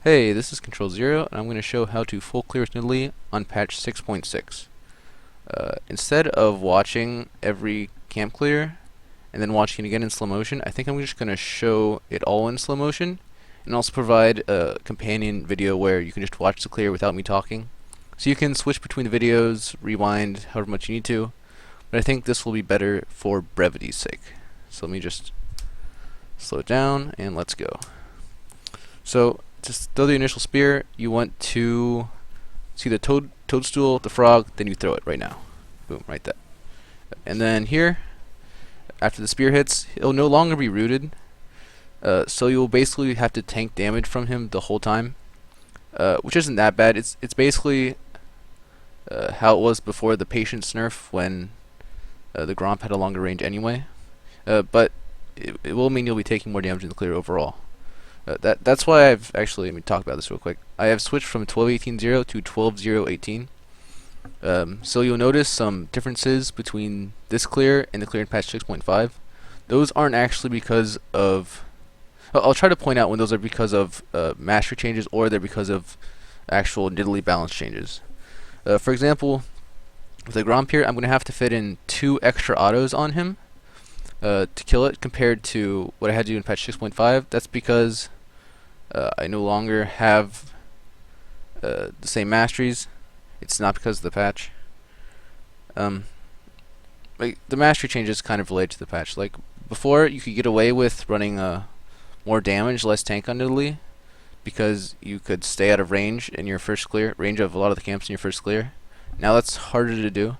Hey, this is Control Zero, and I'm going to show how to full clear with Nidalee on patch 6.6. Instead of watching every camp clear and then watching it again in slow motion, I think I'm just going to show it all in slow motion and also provide a companion video where you can just watch the clear without me talking. So you can switch between the videos, rewind however much you need to, but I think this will be better for brevity's sake. So let me just slow it down and let's go. So to throw the initial spear, you want to see the toadstool, the frog, then you throw it right now. Boom, right there. And then here, after the spear hits, he'll no longer be rooted. So you'll basically have to tank damage from him the whole time, which isn't that bad. It's basically how it was before the patience nerf when the Gromp had a longer range anyway. But it will mean you'll be taking more damage in the clear overall. That's why I've actually, let me talk about this real quick. I have switched from 12.18.0 to 12.0.18. So you'll notice some differences between this clear and the clear in patch 6.5. Those aren't actually because of... I'll try to point out when those are because of mastery changes or they're because of actual Nidalee balance changes. For example, with the Gromp here, I'm going to have to fit in 2 extra autos on him to kill it compared to what I had to do in patch 6.5. That's because I no longer have the same masteries. It's not because of the patch. Like the mastery changes kind of relate to the patch. Like before, you could get away with running more damage, less tank on Nidalee, because you could stay out of range in your first clear, range of a lot of the camps in your first clear. Now that's harder to do,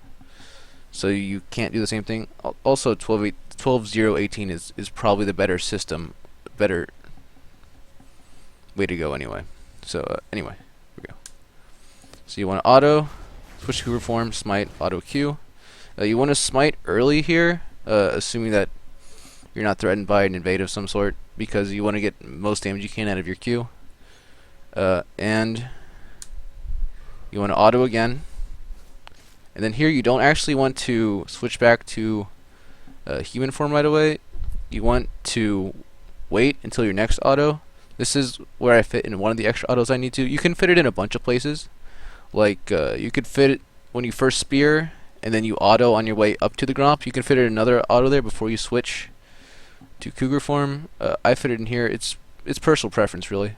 so you can't do the same thing. Also, 12.0.18 is probably the better system, better way to go anyway. So anyway, here we go. So you want to auto, switch to Cougar form, smite, auto Q. You want to smite early here, assuming that you're not threatened by an invade of some sort, because you want to get most damage you can out of your Q. And you want to auto again. And then here you don't actually want to switch back to human form right away. You want to wait until your next auto. This is where I fit in one of the extra autos I need to. You can fit it in a bunch of places. Like you could fit it when you first spear and then you auto on your way up to the Gromp. You can fit it in another auto there before you switch to Cougar form. I fit it in here. It's personal preference really.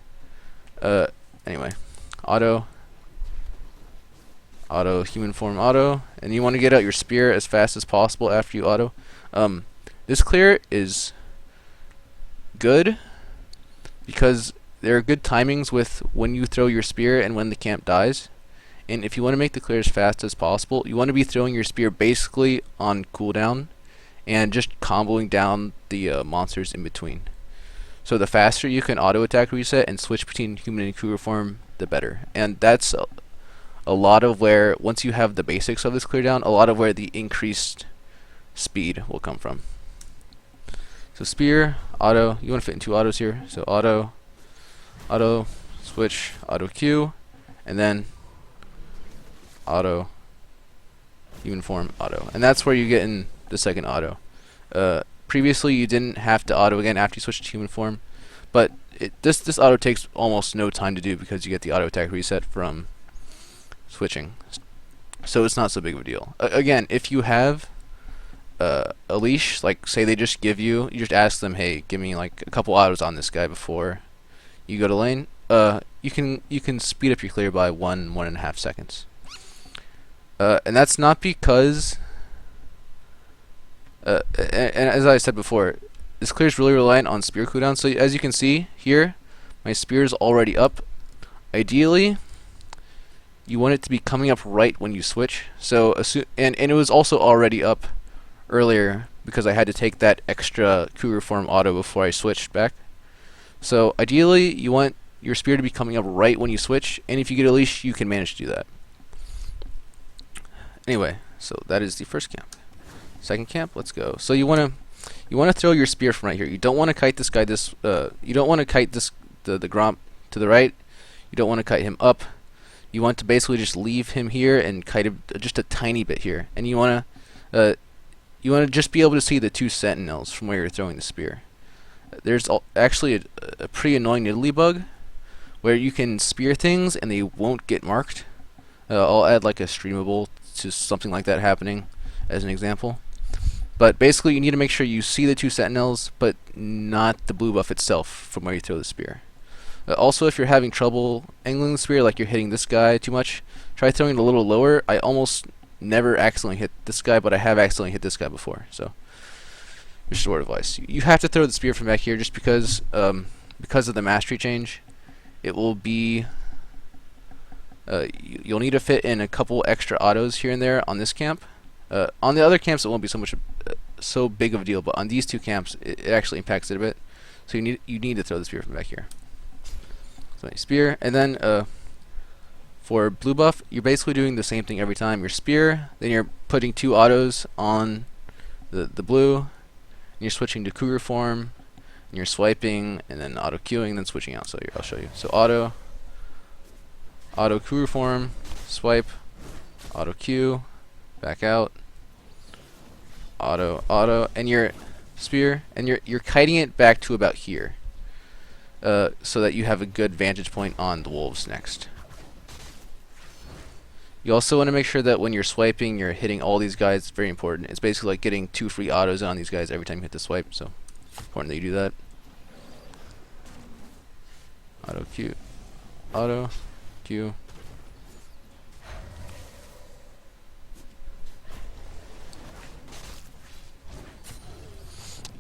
Anyway, auto, human form, auto, and you want to get out your spear as fast as possible after you auto. This clear is good because there are good timings with when you throw your spear and when the camp dies. And if you want to make the clear as fast as possible, you want to be throwing your spear basically on cooldown and just comboing down the monsters in between. So the faster you can auto attack reset and switch between human and Cougar form, the better. And that's a lot of where, once you have the basics of this clear down, a lot of where the increased speed will come from. So spear, auto, you want to fit in 2 autos here. So auto, switch, auto Q, and then auto, human form, auto. And that's where you get in the second auto. Previously you didn't have to auto again after you switched to human form, but this auto takes almost no time to do because you get the auto attack reset from switching. So it's not so big of a deal. Again, if you have a leash, like say they just give you just ask them, hey, give me like a couple autos on this guy before you go to lane, you can speed up your clear by 1.5 seconds. And that's not because and as I said before, this clear is really reliant on spear cooldown. So as you can see here, my spear is already up. Ideally, you want it to be coming up right when you switch. So and it was also already up earlier because I had to take that extra Cougar form auto before I switched back. So ideally, you want your spear to be coming up right when you switch, and if you get a leash, you can manage to do that. Anyway, so that is the first camp. Second camp, let's go. So you want to throw your spear from right here. You don't want to kite this guy you don't want to kite the Gromp to the right. You don't want to kite him up. You want to basically just leave him here and kite him just a tiny bit here. And you want to just be able to see the 2 sentinels from where you're throwing the spear. There's actually a pretty annoying Nidalee bug where you can spear things and they won't get marked. I'll add like a streamable to something like that happening as an example. But basically, you need to make sure you see the two sentinels, but not the blue buff itself from where you throw the spear. Also, if you're having trouble angling the spear, like you're hitting this guy too much, try throwing it a little lower. I almost never accidentally hit this guy, but I have accidentally hit this guy before. So, just a word of advice. You have to throw the spear from back here just because of the mastery change. It will be... you'll need to fit in a couple extra autos here and there on this camp. On the other camps, it won't be so big of a deal, but on these two camps, it actually impacts it a bit. So you need to throw the spear from back here. So spear, and then for blue buff, you're basically doing the same thing every time. Your spear, then you're putting two autos on the blue, and you're switching to cougar form, and you're swiping, and then auto queuing, and then switching out. So here, I'll show you. So auto cougar form, swipe, auto queue, back out, auto, and your spear, and you're kiting it back to about here, so that you have a good vantage point on the wolves next. You also want to make sure that when you're swiping, you're hitting all these guys. It's very important. It's basically like getting 2 free autos on these guys every time you hit the swipe, so important that you do that. Auto queue, auto queue.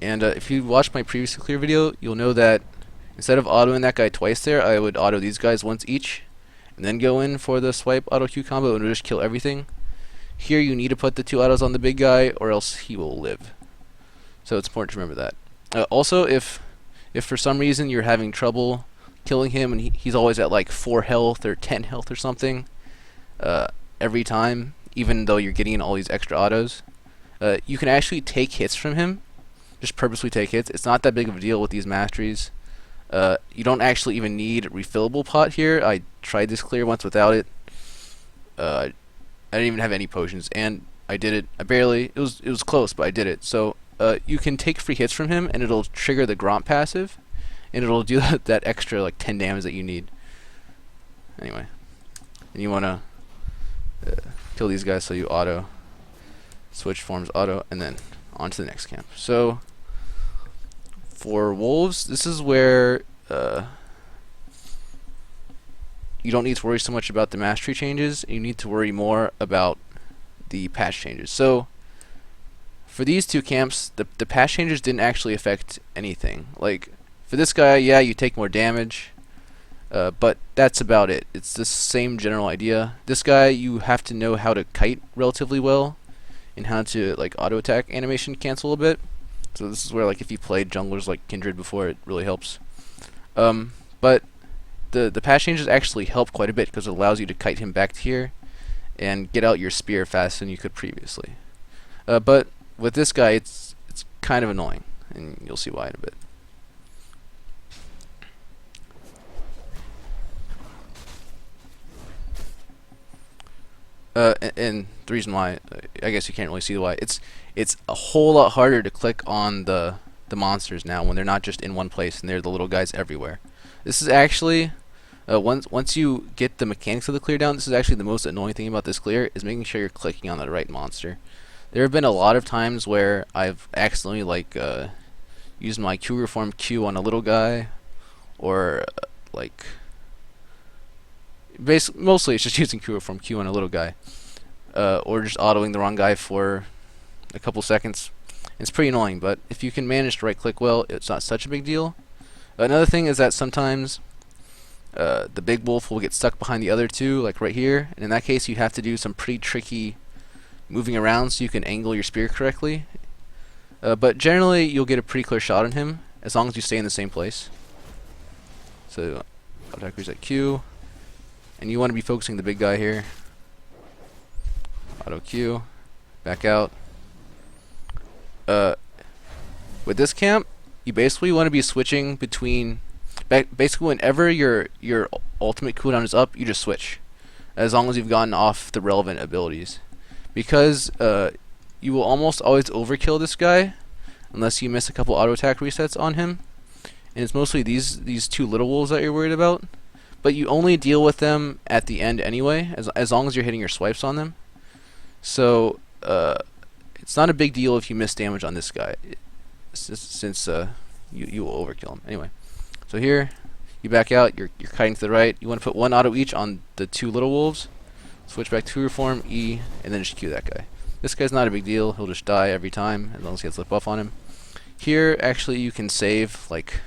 And if you watched my previous clear video, you'll know that instead of autoing that guy twice there, I would auto these guys once each, and then go in for the swipe auto Q combo and just kill everything. Here you need to put the 2 autos on the big guy, or else he will live. So it's important to remember that. Also, if for some reason you're having trouble killing him and he's always at like 4 health or 10 health or something every time, even though you're getting in all these extra autos, you can actually take hits from him. Just purposely take hits. It's not that big of a deal with these masteries. You don't actually even need a refillable pot here. I tried this clear once without it. I didn't even have any potions, and I did it. I barely. It was close, but I did it. So you can take free hits from him, and it'll trigger the Gromp passive, and it'll do that extra like 10 damage that you need. Anyway, and you wanna kill these guys, so you auto switch forms auto, and then on to the next camp. So for wolves, this is where you don't need to worry so much about the mastery changes. You need to worry more about the patch changes. So for these two camps, the patch changes didn't actually affect anything. Like for this guy, yeah, you take more damage, but that's about it. It's the same general idea. This guy, you have to know how to kite relatively well, and how to like auto attack animation cancel a bit. So this is where, like, if you played junglers like Kindred before, it really helps. But the patch changes actually help quite a bit because it allows you to kite him back to here and get out your spear faster than you could previously. But with this guy, it's kind of annoying, and you'll see why in a bit. And the reason why, I guess you can't really see why, it's a whole lot harder to click on the monsters now when they're not just in one place and they're the little guys everywhere. This is actually, once you get the mechanics of the clear down, this is actually the most annoying thing about this clear, is making sure you're clicking on the right monster. There have been a lot of times where I've accidentally like used my Q reform Q on a little guy, or like mostly it's just using Q reform Q on a little guy, or just autoing the wrong guy for a couple seconds. It's pretty annoying, but if you can manage to right click well, it's not such a big deal. Another thing is that sometimes the big wolf will get stuck behind the other two, like right here, and in that case you have to do some pretty tricky moving around so you can angle your spear correctly. But generally you'll get a pretty clear shot on him as long as you stay in the same place. So attack reset Q, and you want to be focusing the big guy here. Auto Q, back out. With this camp, you basically want to be switching between, basically whenever your ultimate cooldown is up, you just switch, as long as you've gotten off the relevant abilities, because you will almost always overkill this guy unless you miss a couple auto attack resets on him, and it's mostly these two little wolves that you're worried about. but you only deal with them at the end anyway, as long as you're hitting your swipes on them. So it's not a big deal if you miss damage on this guy, since you will overkill him. Anyway, so here you back out. You're kiting to the right. You want to put 1 auto each on the 2 little wolves. Switch back to reform E, and then just Q that guy. This guy's not a big deal. He'll just die every time as long as he has lip buff on him. Here, actually, you can save like,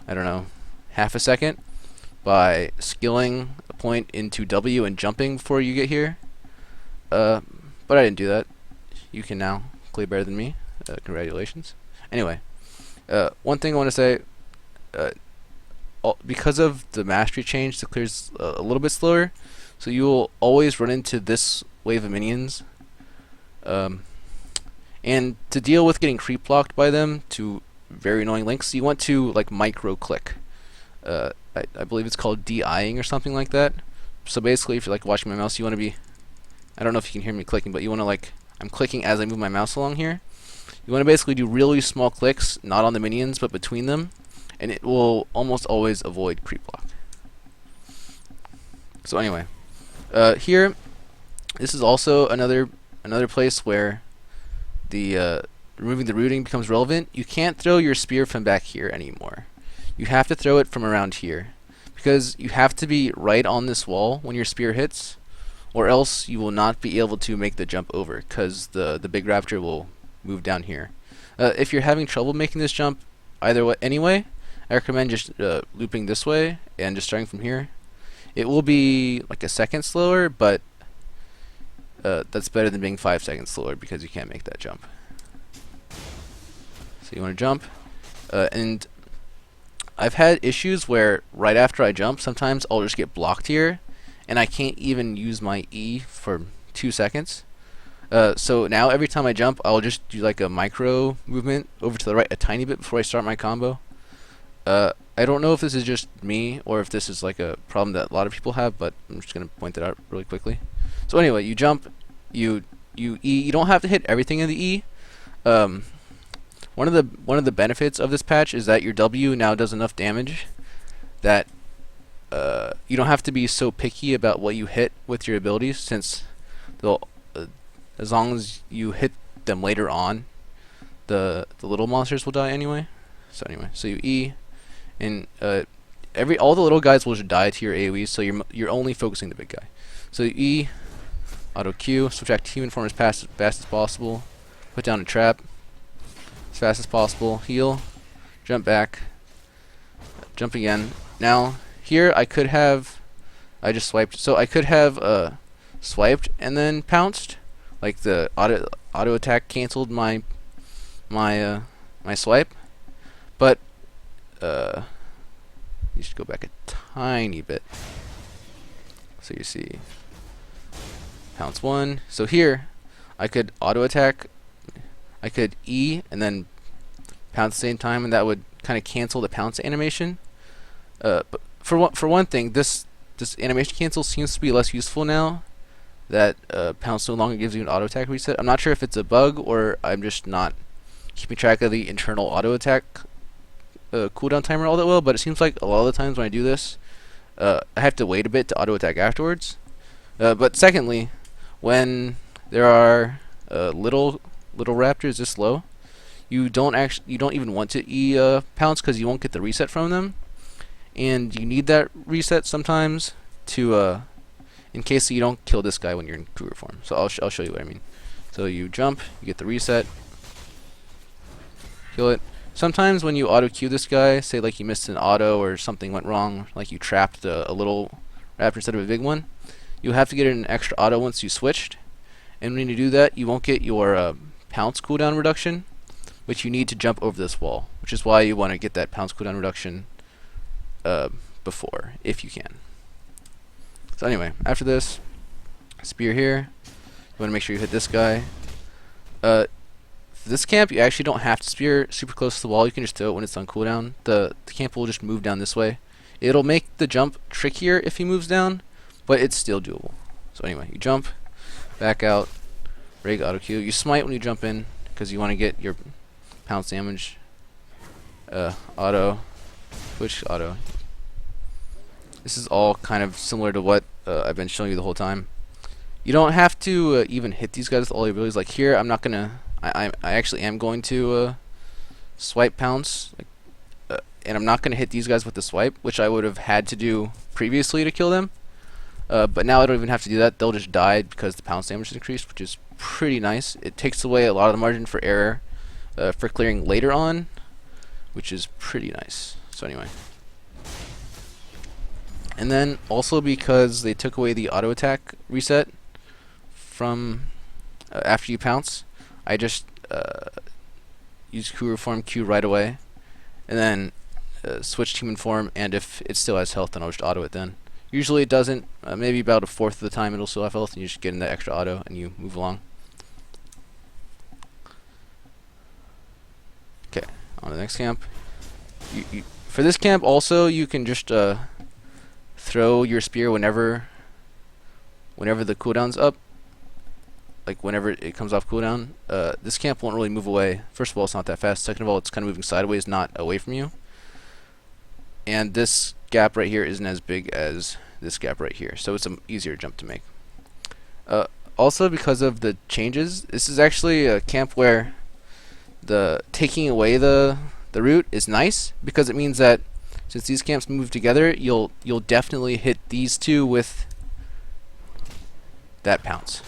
I don't know, half a second by skilling a point into W and jumping before you get here. But I didn't do that. You can now play better than me. Congratulations. Anyway, one thing I want to say, because of the mastery change, the clear's a little bit slower, so you will always run into this wave of minions. And to deal with getting creep blocked by them to very annoying lengths, you want to like micro click. I believe it's called DIing or something like that. So basically, if you're like watching my mouse, you want to be, I don't know if you can hear me clicking, but you want to like, I'm clicking as I move my mouse along here. You want to basically do really small clicks, not on the minions, but between them, and it will almost always avoid creep block. So anyway, here, this is also another place where the removing the rooting becomes relevant. You can't throw your spear from back here anymore. You have to throw it from around here, because you have to be right on this wall when your spear hits, or else you will not be able to make the jump over, because the big raptor will move down here. If you're having trouble making this jump either way, anyway, I recommend just looping this way and just starting from here. It will be like a second slower, but that's better than being 5 seconds slower, because you can't make that jump. So you want to jump, and I've had issues where right after I jump, sometimes I'll just get blocked here, and I can't even use my E for 2 seconds. So now every time I jump, I'll just do like a micro movement over to the right a tiny bit before I start my combo. I don't know if this is just me or if this is like a problem that a lot of people have, but I'm just going to point that out really quickly. So anyway, you jump, you E. You don't have to hit everything in the E. One of the benefits of this patch is that your W now does enough damage that you don't have to be so picky about what you hit with your abilities, since they'll as long as you hit them later on, the little monsters will die anyway. So anyway, so you E, and all the little guys will just die to your AoE, so you're only focusing the big guy. So you E, auto Q, switch back to human form as fast as possible, put down a trap as fast as possible, heal, jump back, jump again. Now here I just swiped, so I could have swiped and then pounced, like the auto attack canceled my swipe, but you should go back a tiny bit so you see pounce 1. So here I could auto attack, I could E and then pounce at the same time, and that would kind of cancel the pounce animation. But for one thing, this animation cancel seems to be less useful now that pounce no longer gives you an auto attack reset. I'm not sure if it's a bug or I'm just not keeping track of the internal auto attack cooldown timer all that well, but it seems like a lot of the times when I do this, I have to wait a bit to auto attack afterwards. But secondly, when there are little raptors this low, you don't even want to E pounce, because you won't get the reset from them, and you need that reset sometimes to in case you don't kill this guy when you're in cougar form. So I'll show you what I mean. So you jump, you get the reset, kill it. Sometimes when you auto Q this guy, say like you missed an auto or something went wrong, like you trapped a little raptor instead of a big one, you'll have to get an extra auto once you switched. And when you do that, you won't get your pounce cooldown reduction, which you need to jump over this wall, which is why you want to get that pounce cooldown reduction before, if you can. So anyway, after this, spear here, you want to make sure you hit this guy. This camp, you actually don't have to spear super close to the wall. You can just throw it when it's on cooldown. The camp will just move down this way. It'll make the jump trickier if he moves down, but it's still doable. So anyway, you jump, back out, rig auto Q. You smite when you jump in, because you want to get your pounce damage. Auto, switch auto. This is all kind of similar to what I've been showing you the whole time. You don't have to even hit these guys with all your abilities. Like here, I'm not gonna. I actually am going to swipe pounce, like, and I'm not gonna hit these guys with the swipe, which I would have had to do previously to kill them. But now I don't even have to do that. They'll just die because the pounce damage is increased, which is pretty nice. It takes away a lot of the margin for error for clearing later on, which is pretty nice. So anyway. And then also because they took away the auto attack reset from after you pounce, I just use Kuru form Q right away, and then switch to human form, and if it still has health, then I'll just auto it then. Usually it doesn't. Maybe about a fourth of the time it'll still have health, and you just get in that extra auto and you move along. Okay, on to the next camp. For this camp also, you can just throw your spear whenever the cooldown's up. Like whenever it comes off cooldown. This camp won't really move away. First of all, it's not that fast. Second of all, it's kind of moving sideways, not away from you. And this gap right here isn't as big as this gap right here, so it's an easier jump to make. Also, because of the changes, this is actually a camp where the taking away the root is nice, because it means that since these camps move together, you'll definitely hit these two with that pounce.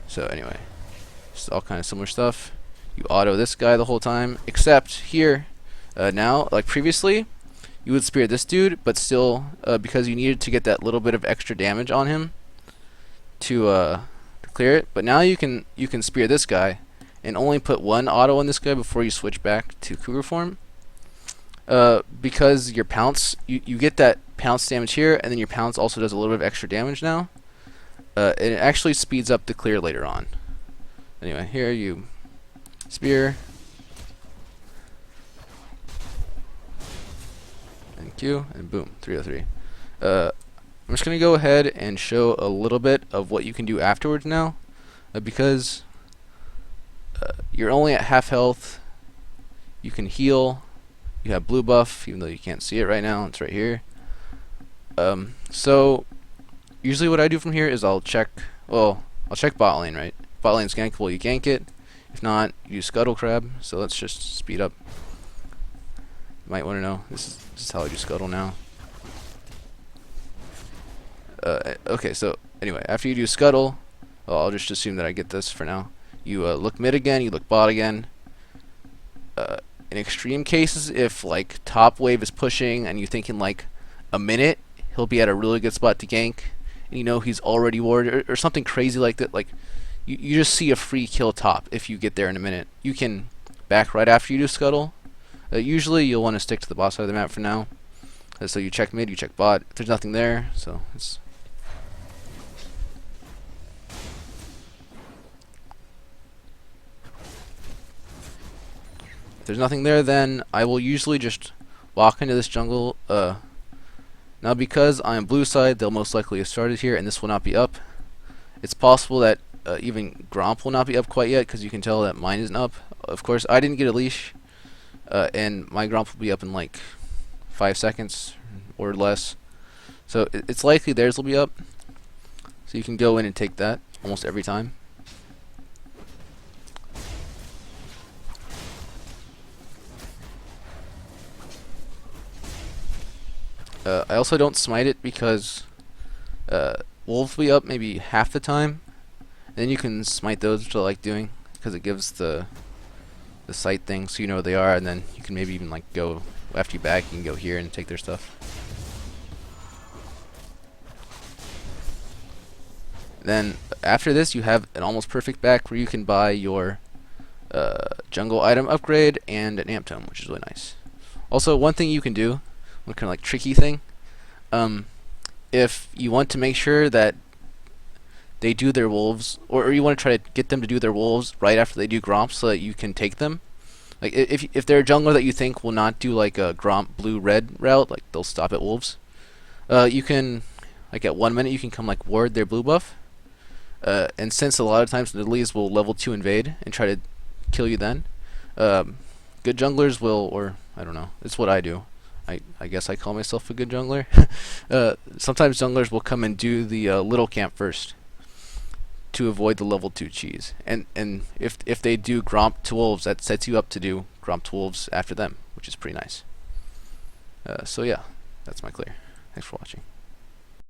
So anyway, it's all kind of similar stuff. You auto this guy the whole time, except here, now, like previously, you would spear this dude, but still, because you needed to get that little bit of extra damage on him to clear it. But now you can spear this guy and only put one auto on this guy before you switch back to Cougar form. Because your pounce, you get that pounce damage here, and then your pounce also does a little bit of extra damage now. And it actually speeds up the clear later on. Anyway, here you spear. And Q, and boom, 303. I'm just going to go ahead and show a little bit of what you can do afterwards now. Because you're only at half health. You can heal. You have blue buff, even though you can't see it right now. It's right here. So usually what I do from here is I'll check bot lane, right? Bot lane's gankable, you gank it. If not, you use Scuttle Crab. So let's just speed up. You might want to know, this is how I do Scuttle now. Okay, so anyway, after you do Scuttle, well, I'll just assume that I get this for now. You look mid again, you look bot again. In extreme cases, if like top wave is pushing and you think in like a minute he'll be at a really good spot to gank, and you know he's already warded, or something crazy like that, like you just see a free kill top if you get there in a minute. You can back right after you do Scuttle. Usually you'll want to stick to the bot side of the map for now. So you check mid, you check bot. If there's nothing there, so it's... If there's nothing there, then I will usually just walk into this jungle. Now because I am blue side, they'll most likely have started here, and this will not be up. It's possible that even Gromp will not be up quite yet, because you can tell that mine isn't up. Of course, I didn't get a leash, and my Gromp will be up in like 5 seconds or less. So it's likely theirs will be up. So you can go in and take that almost every time. I also don't smite it because wolves will be up maybe half the time. Then you can smite those, which I like doing, because it gives the sight thing so you know where they are, and then you can maybe even like go after you back, you can go here and take their stuff. Then after this, you have an almost perfect back where you can buy your jungle item upgrade and an amp tome, which is really nice. Also, one thing you can do, one kind of like tricky thing, if you want to make sure that they do their wolves, or you want to try to get them to do their wolves right after they do Gromp so that you can take them. Like if they're a jungler that you think will not do like a Gromp blue red route, like they'll stop at wolves, you can, like at 1 minute you can come like ward their blue buff, and since a lot of times Nidalees will level 2 invade and try to kill you then, good junglers will, or I don't know, it's what I do. I guess I call myself a good jungler. Sometimes junglers will come and do the little camp first to avoid the level 2 cheese. And if they do Gromp to Wolves, that sets you up to do Gromp to Wolves after them, which is pretty nice. So yeah, that's my clear. Thanks for watching.